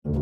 नमस्कार,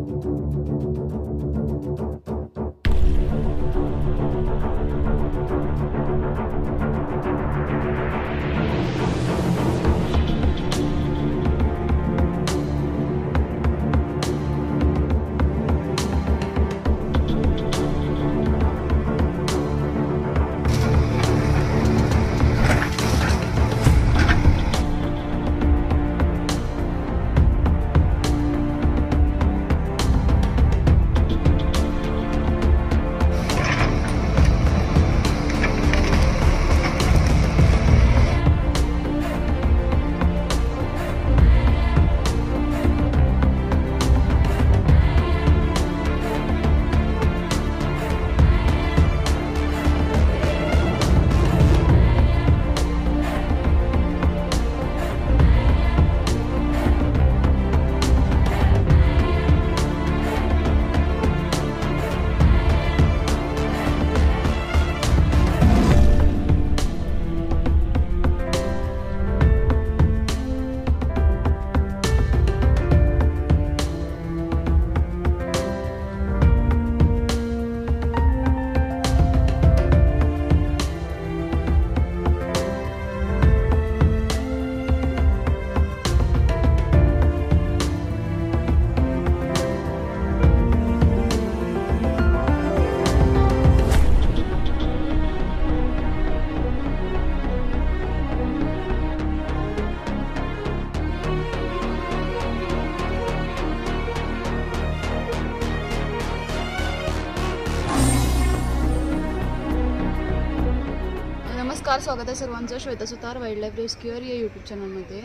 स्वागत आहे सर्वांचं श्वेता सुतार वाईल्डलाईफ रेस्क्यूअर या यूट्यूब चॅनलमध्ये।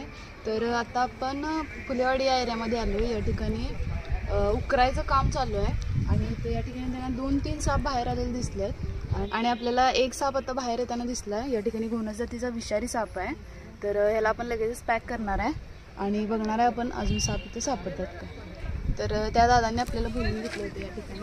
तर आता आपण फुलेवाडी या एरियामध्ये आलो आहे। या ठिकाणी उकरायचं काम चालू आहे आणि ते या ठिकाणी त्यांना 2-3 साप बाहेर आलेले दिसलेत आणि आपल्याला एक साप आता बाहेर येताना दिसला। या ठिकाणी घोणस जातीचा विषारी साप आहे। तर ह्याला आपण लगेच पॅक करणार आहे आणि बघणार आहे आपण अजून साप इथे सापडतात का। तर त्या दादांनी आपल्याला बोलून घेतलं होतं या ठिकाणी।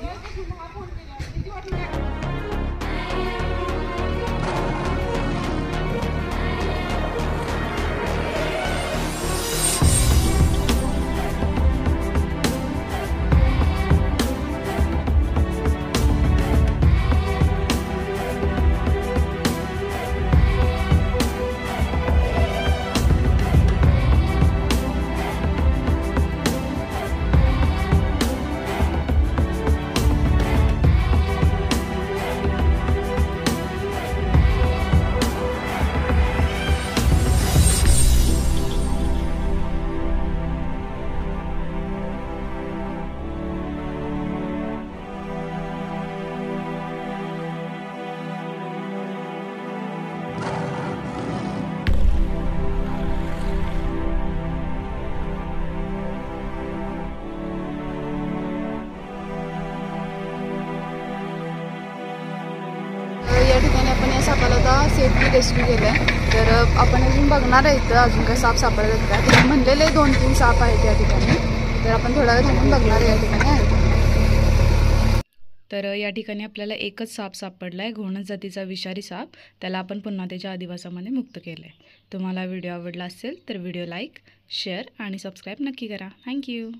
या ठिकाणी आपण या सापाला आता सेफली रेस्क्यू केलं। तर आपण अजून बघणार आहे इथं अजून काही साप सापडतात का। तुम्ही म्हणलेले 2-3 साप आहेत या ठिकाणी। तर आपण थोडा वेळ थांबून बघणार आहे या ठिकाणी आहे। तर या ठिकाणी आपल्याला एकच साप सापडला आहे, घोणस जातीचा विषारी साप। त्याला आपण पुन्हा त्याच्या अधिवासामध्ये मुक्त केलं आहे। तुम्हाला व्हिडिओ आवडला असेल तर व्हिडिओ लाईक, शेअर आणि सबस्क्राईब नक्की करा। थँक्यू।